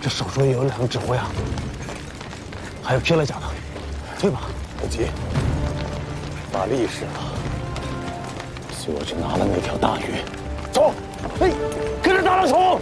这手中也有2个指挥啊，还有披了甲的，退吧。不急，把力使了，随我去拿了那条大鱼。走，哎，跟着大老冲！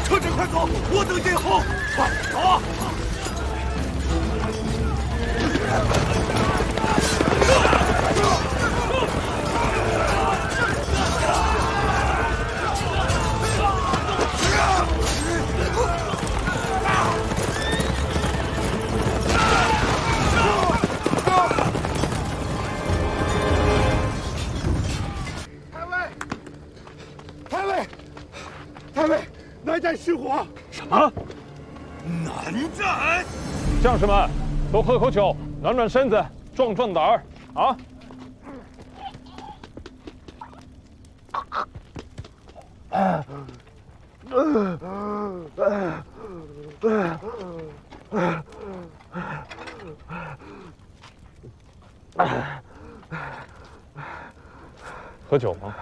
车臣快走，我等殿后。快走啊！太尉，南战失火！什么？南战？将士们，都喝口酒，暖暖身子，壮壮胆儿啊！喝酒吗？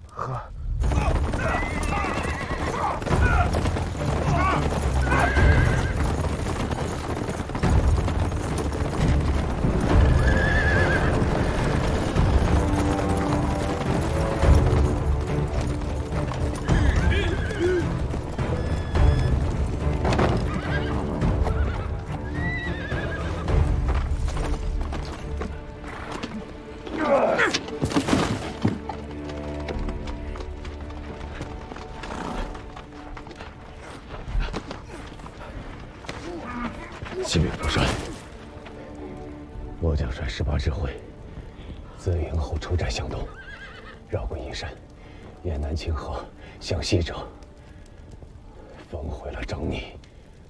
喝。启禀主帅，末将率18支会自营后出寨向东，绕过阴山，沿南清河向西者，焚毁了瘴逆、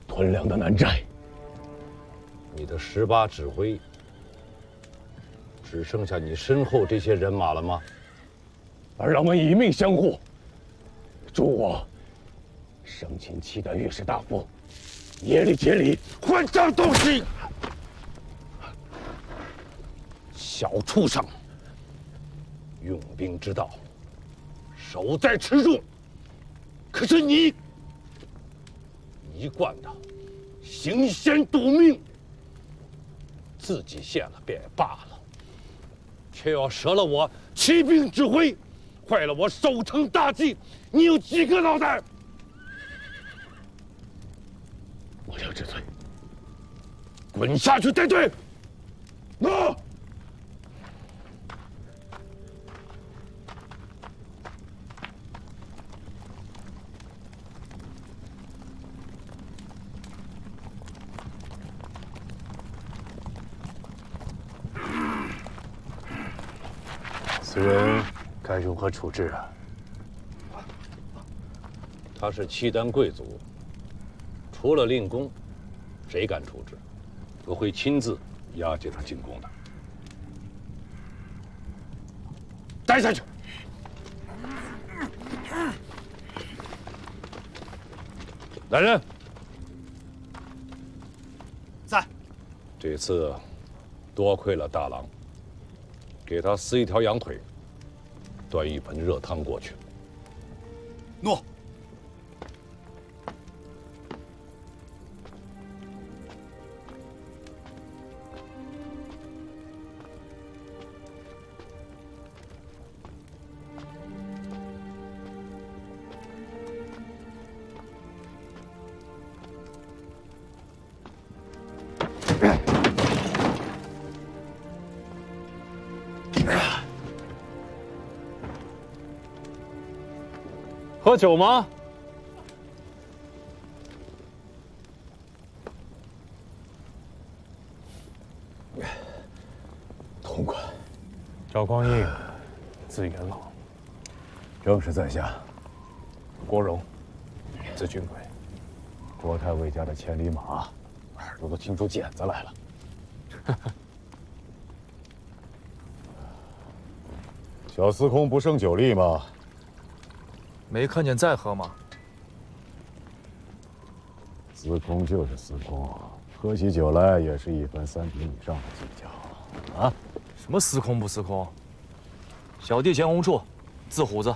屯粮的南寨。你的18指挥，只剩下你身后这些人马了吗？而让我们以命相护，助我生擒7代御史大夫耶律杰里，混账东西！小畜生，用兵之道，守在池中。可是你一贯的行险赌命，自己陷了便也罢了，却要折了我骑兵指挥，坏了我守城大计，你有几个脑袋？末将知罪。滚下去带队！诺。此人该如何处置啊？他是契丹贵族，除了令公，谁敢处置？我会亲自押解他进宫的。带下去。来人，在。这次多亏了大郎，给他撕一条羊腿，端一盆热汤过去。诺。喝酒吗？痛快。赵匡胤，字元朗，正是在下。郭荣，字俊贵。郭太尉家的千里马，耳朵都听出茧子来了。小司空不胜酒力吗？没看见在喝吗？司空就是司空，喝起酒来也是1分3瓶以上的技巧啊！什么司空不司空？小弟钱红处，字虎子。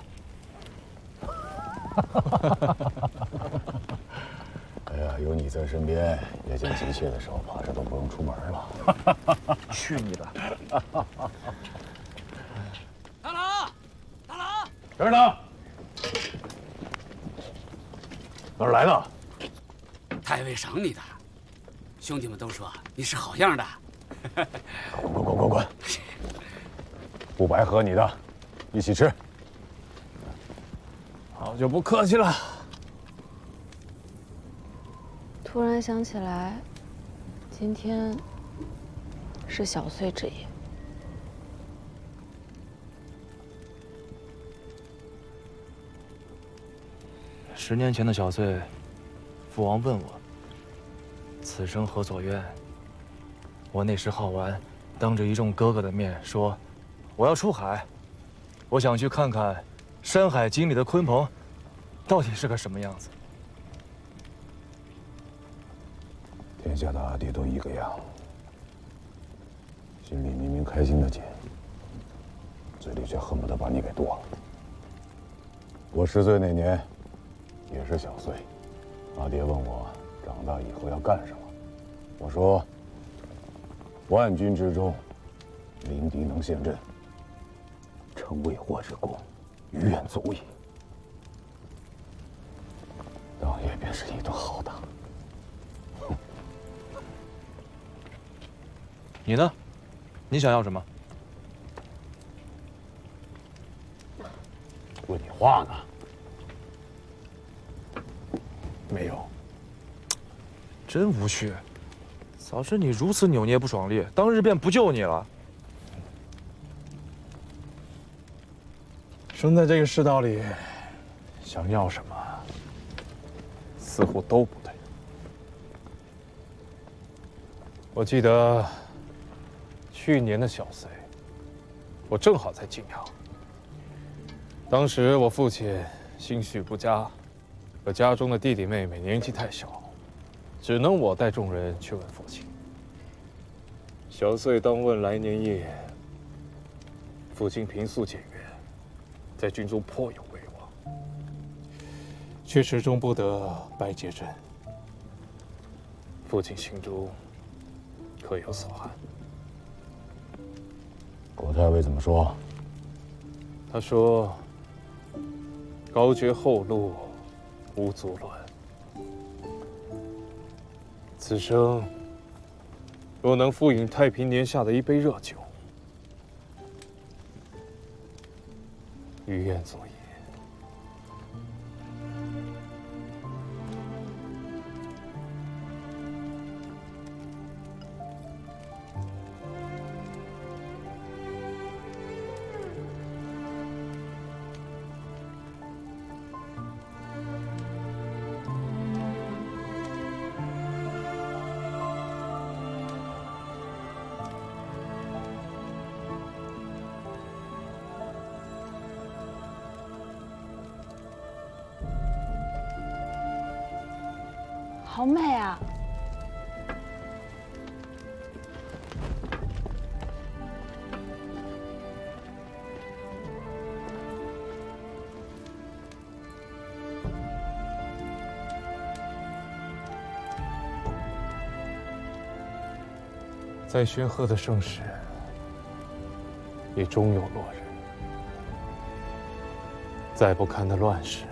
哎呀，有你在身边，夜间急切的时候，怕是都不用出门了。去你的！大郎，大郎，这儿呢。哪儿来的？太尉赏你的，兄弟们都说你是好样的。滚！不白喝你的，一起吃。好久不客气了。突然想起来，今天是小岁之夜。10年前的小岁，父王问我：“此生何所愿？”我那时好玩，当着一众哥哥的面说：“我要出海，我想去看看《山海经》里的鲲鹏，到底是个什么样子。”天下的阿弟都一个样，心里明明开心的紧，嘴里却恨不得把你给剁了。我10岁那年，也是小岁，阿爹问我长大以后要干什么，我说：万军之中，临敌能陷阵，成未获之功，于愿足矣。当夜便是一顿好打。你呢？你想要什么？问你话呢。没有。真无趣。早知你如此扭捏不爽利，当日便不救你了。生在这个世道里，想要什么，似乎都不对。我记得去年的小岁，我正好在晋阳。当时我父亲心绪不佳，可家中的弟弟妹妹年纪太小，只能我带众人去问父亲。小岁当问来年夜，父亲平素简约，在军中颇有威望，却始终不得拜接朕。父亲心中可有所憾。郭太尉怎么说？他说：“高绝后路，无足论。此生若能复饮太平年下的一杯热酒，于愿足矣。”好美啊！再轩赫的盛世，也终有落日；再不堪的乱世，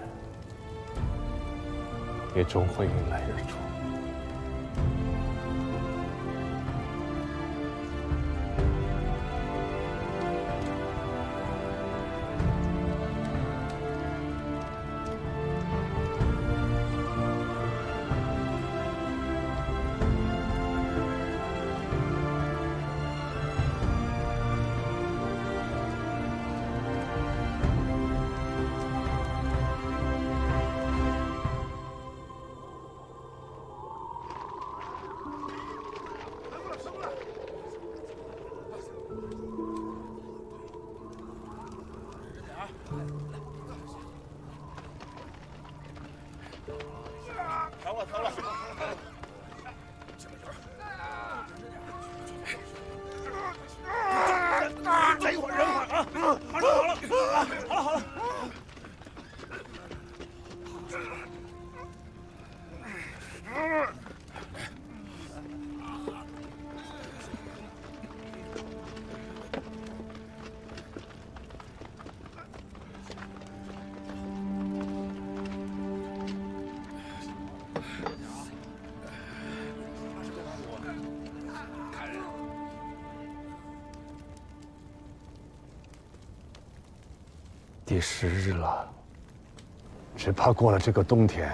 也终会迎来日出。第10日了，只怕过了这个冬天，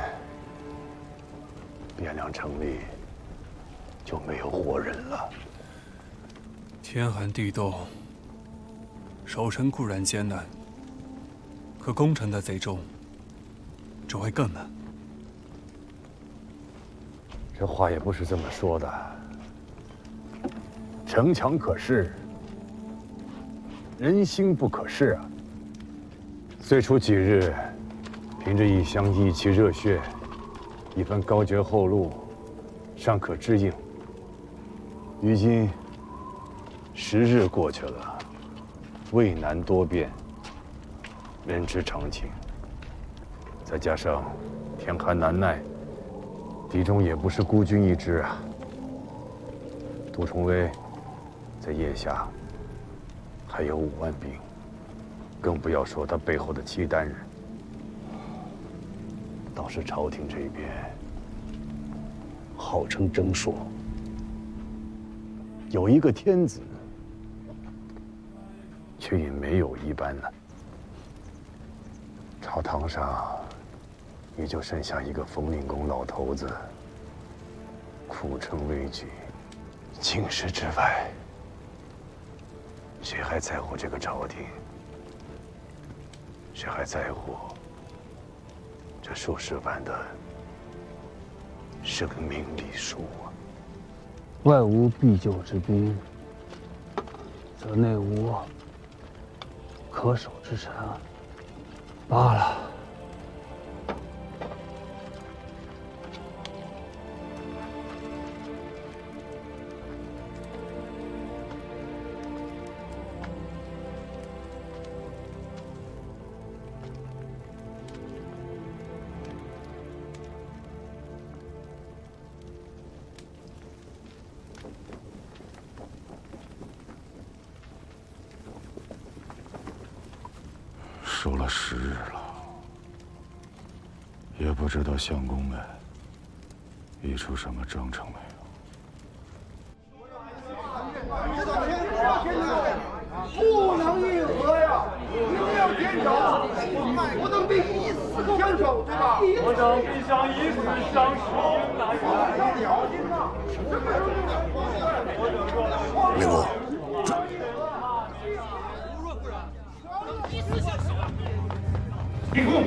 汴梁城里就没有活人了。天寒地冻，守城固然艰难，可攻城的贼众只会更难。这话也不是这么说的。城墙可视，人心不可视啊。最初几日，凭着一腔义气热血，一番高洁厚禄，尚可支应。如今10日过去了，渭南多变，人之常情。再加上天寒难耐，敌中也不是孤军一支啊。杜重威在腋下还有5万兵，更不要说他背后的契丹人。倒是朝廷这边，号称征朔，有一个天子，却也没有一般呢。朝堂上也就剩下一个冯令公老头子，苦撑危局。京师之外，谁还在乎这个朝廷？谁还在乎这数十万的生命礼数啊？外无必救之兵，则内无可守之臣。罢了。守了10日了，也不知道相公们议出什么章程没有。不能议和呀！一定要坚守，我等必以死相守，对吧？我等必将以死相守。令公，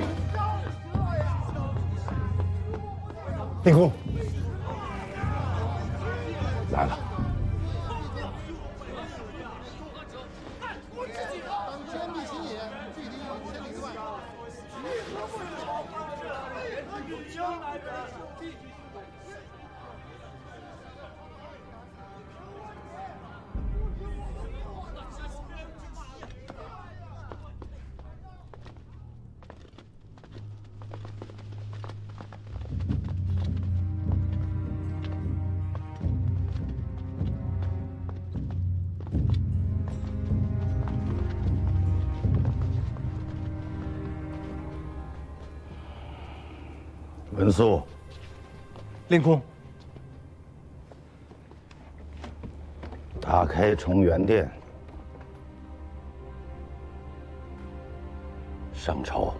令公，令公来了。文肃，令公，打开重元殿，上朝。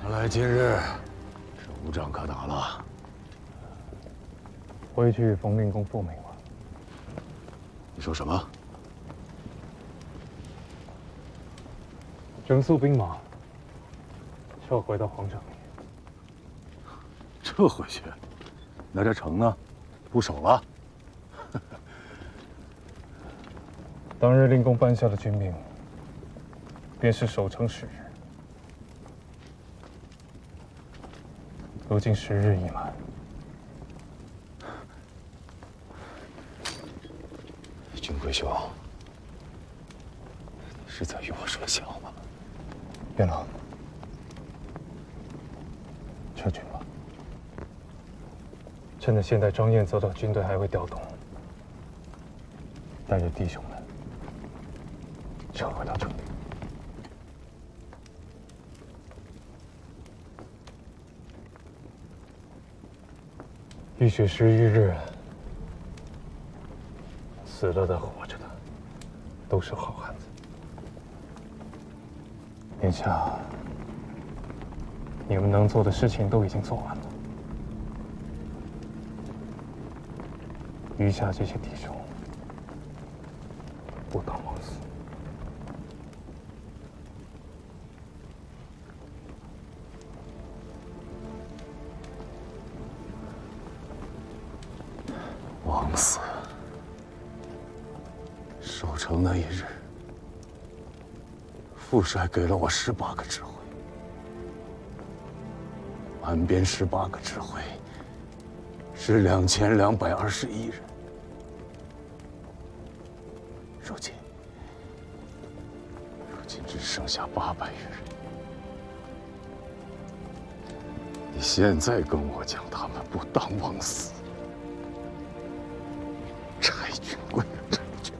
看来今日是无仗可打了。回去与冯令公复命了。你说什么？整肃兵马，撤回到皇城里。撤回去？那这城呢？不守了？当日令公颁下的军命，便是守城10日。如今10日已满，君贵兄，你是在与我说笑吗？元老，撤军吧。趁着现在张燕走到军队还未调动，带着弟兄们撤回到城里。浴血11日，死了的、活着的，都是好汉子。殿下，你们能做的事情都已经做完了，余下这些弟兄，不当枉死。枉死。守城那一日，父帅给了我18个指挥，满编18个指挥，是2221人。如今只剩下800余人。你现在跟我讲他们不当枉死，拆军归拆军，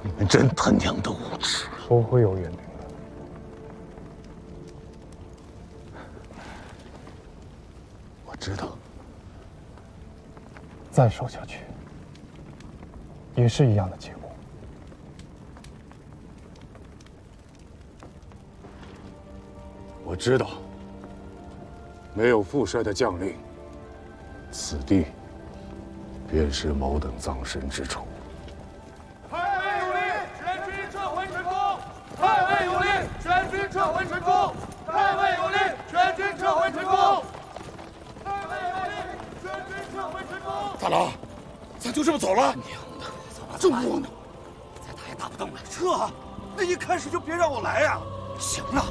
你们真他娘的无耻！说会有援兵的，我知道，再守下去，也是一样的结果。我知道，没有父帅的将令，此地便是某等葬身之处。太尉有令，全军撤回水库！太尉有令，全军撤回水库！太尉有令，全军撤回水库！太尉有令，全军撤回水库！大郎，咱就这么走了？娘的，这么窝囊，咱他也打不动了，撤啊！那一开始就别让我来呀！行了。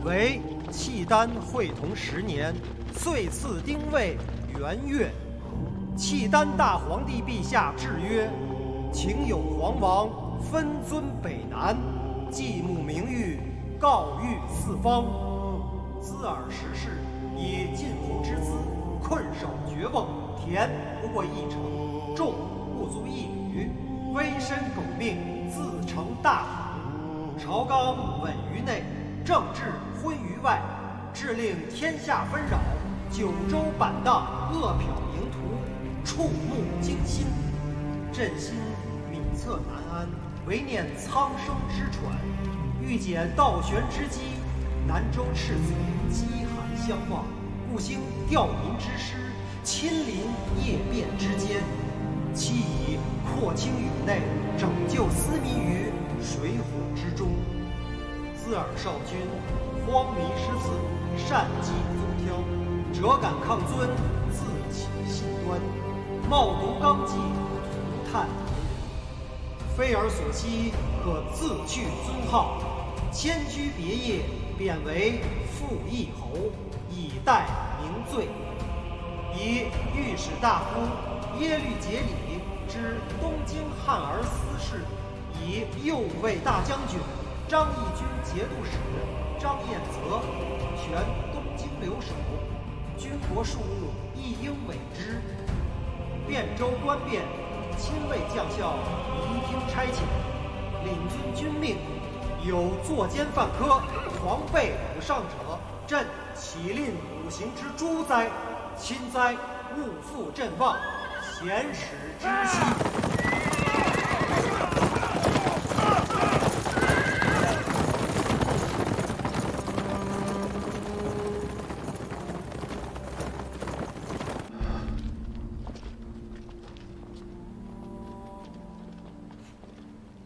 为契丹会同10年，岁次丁未元月，契丹大皇帝陛下制曰：请有皇王分尊北南，祭墓名誉，告谕四方。兹尔时事，以近乎之资，困守绝瓮，田不过1城，众不足1旅，危身苟命，自成大统。朝纲稳于内，政治昏于外，致令天下纷扰，九州板荡，恶殍盈途，触目惊心。朕心敏测难安，唯念苍生之喘。欲解倒悬之机，南州赤子饥寒相望，故兴吊民之师，亲临夜变之间，期以扩清宇内，拯救斯民于水火之中。兹尔少君，荒民失次，善计宗挑，辄敢抗尊，自起信端，冒读纲纪，涂炭文人。非尔所期，可自去尊号，迁居别业，贬为副议侯，以待明罪。以御史大夫耶律节里之东京汉儿司事，以右卫大将军张义军节度使张彦泽全东京留守，军国庶务亦应委之。汴州官变，亲卫将校宜听差遣，领遵军命。有作奸犯科、狂悖武上者，朕岂吝五行之诛哉！亲哉，勿负朕望，贤使之息。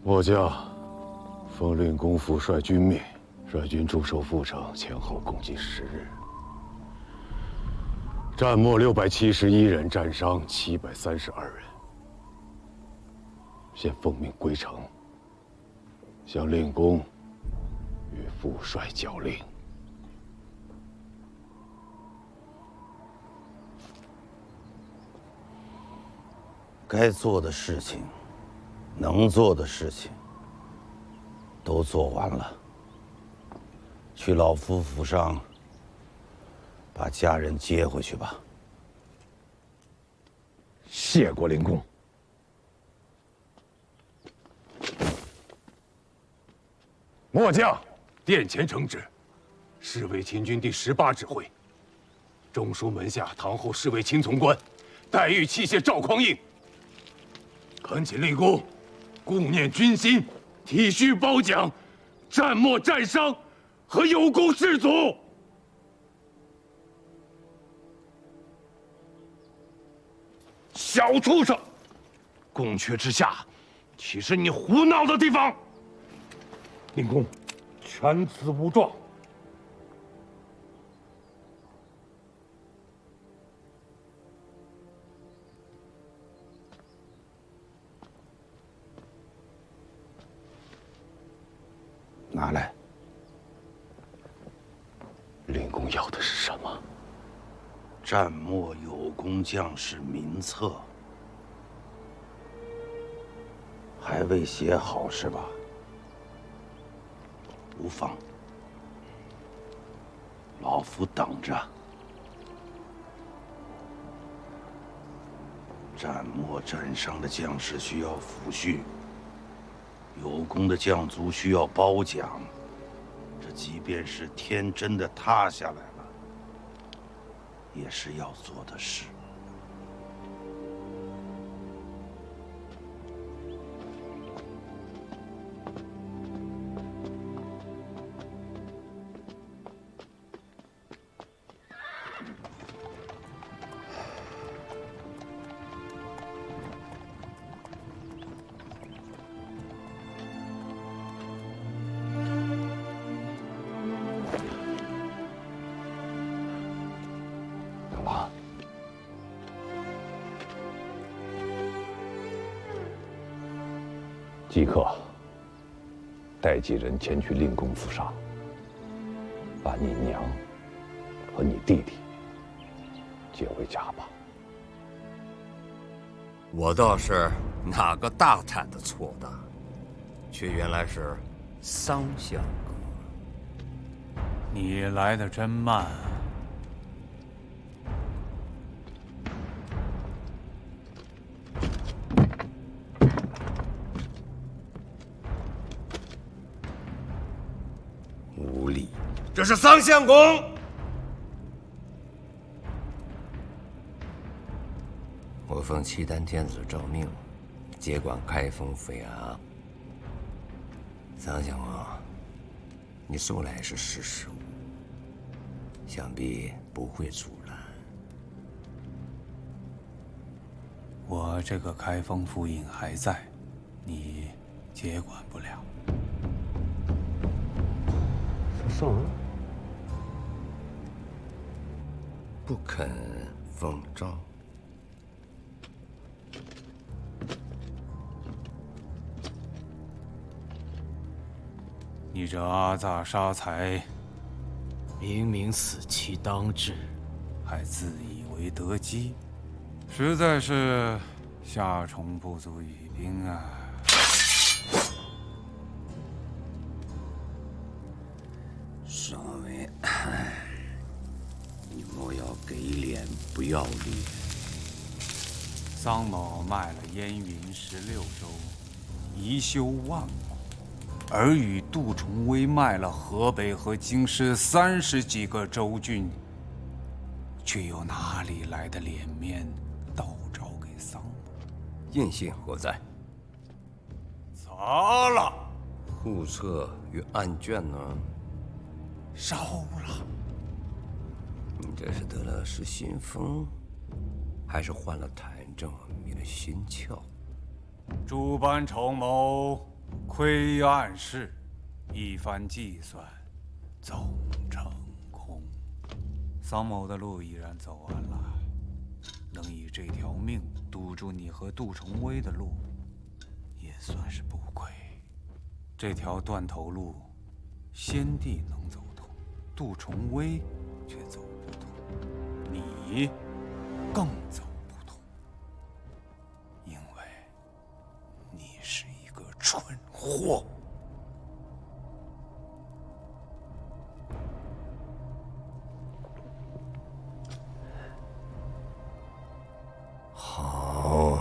我家奉令公父率军命，率军驻守阜城，前后共计10日，战没671人，战伤732人。现奉命归城，向令公与副帅教令。该做的事情，能做的事情，都做完了。去老夫府上，把家人接回去吧。谢过灵公。末将殿前承旨，侍卫秦军第18指挥，中书门下堂后侍卫秦从官，待遇器械赵匡胤。恳请令公顾念军心，体恤褒奖战没战伤和有功士卒。小畜生，宫阙之下，岂是你胡闹的地方？令公，全词无状。拿来。令公要的是什么？战没有功将士名册，还未写好是吧？无妨，老夫等着。战没战伤的将士需要抚恤，有功的将卒需要褒奖。这即便是天真的塌下来了，也是要做的事。即刻带几人前去令公府上，把你娘和你弟弟接回家吧。我倒是哪个大胆的错的，却原来是桑相公。你来的真慢啊。无礼！这是桑相公。我奉契丹天子诏命，接管开封府衙。桑相公，你素来是识时务，想必不会阻拦。我这个开封府尹还在，你接管不了。算了，不肯奉诏。你这阿臧杀才，明明死期当至，还自以为得机，实在是夏虫不足语冰啊！少尉，你莫要给脸不要脸。桑某卖了燕云16州，宜修万国，而与杜重威卖了河北和京师30几个州郡，却又哪里来的脸面倒招给桑某？印信何在？砸了。户册与案卷呢？烧了。你这是得了失心疯，还是患了痰症迷了心窍？诸般筹谋，窥暗示，一番计算，总成空。桑某的路已然走完了，能以这条命堵住你和杜重威的路，也算是不亏。这条断头路，先帝能走通，杜重威却走不通，你更走不通，因为你是一个蠢货。好，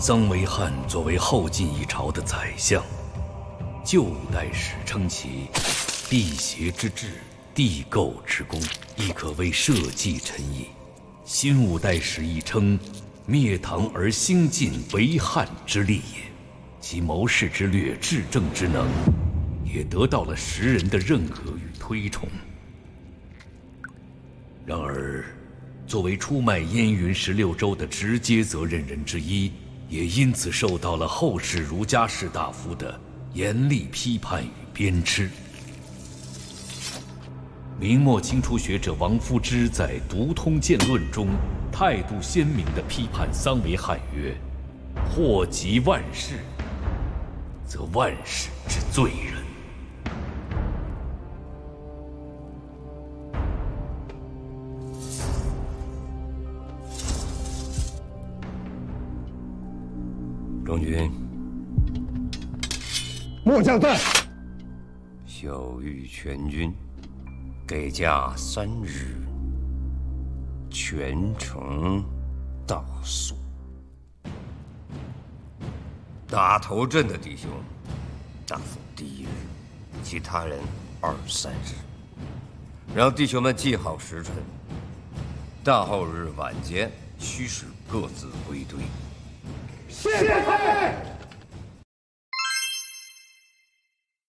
臧维汉作为后晋一朝的宰相，旧代史称其辟邪之志、地构之功，亦可谓社稷臣也。新五代史亦称灭唐而兴晋为汉之力也，其谋士之略、治政之能，也得到了时人的认可与推崇。然而，作为出卖燕云16州的直接责任人之一，也因此受到了后世儒家士大夫的严厉批判与鞭笞。明末清初学者王夫之在《独通鉴论》中态度鲜明地批判臧维汉曰：“祸及万世，则万世之罪人。”中军，末将在。晓谕全军，给假3日，全城大肃。打头阵的弟兄，大封第1日，其他人2、3日，让弟兄们记好时辰。大后日晚间，须使各自归队。谢太尉。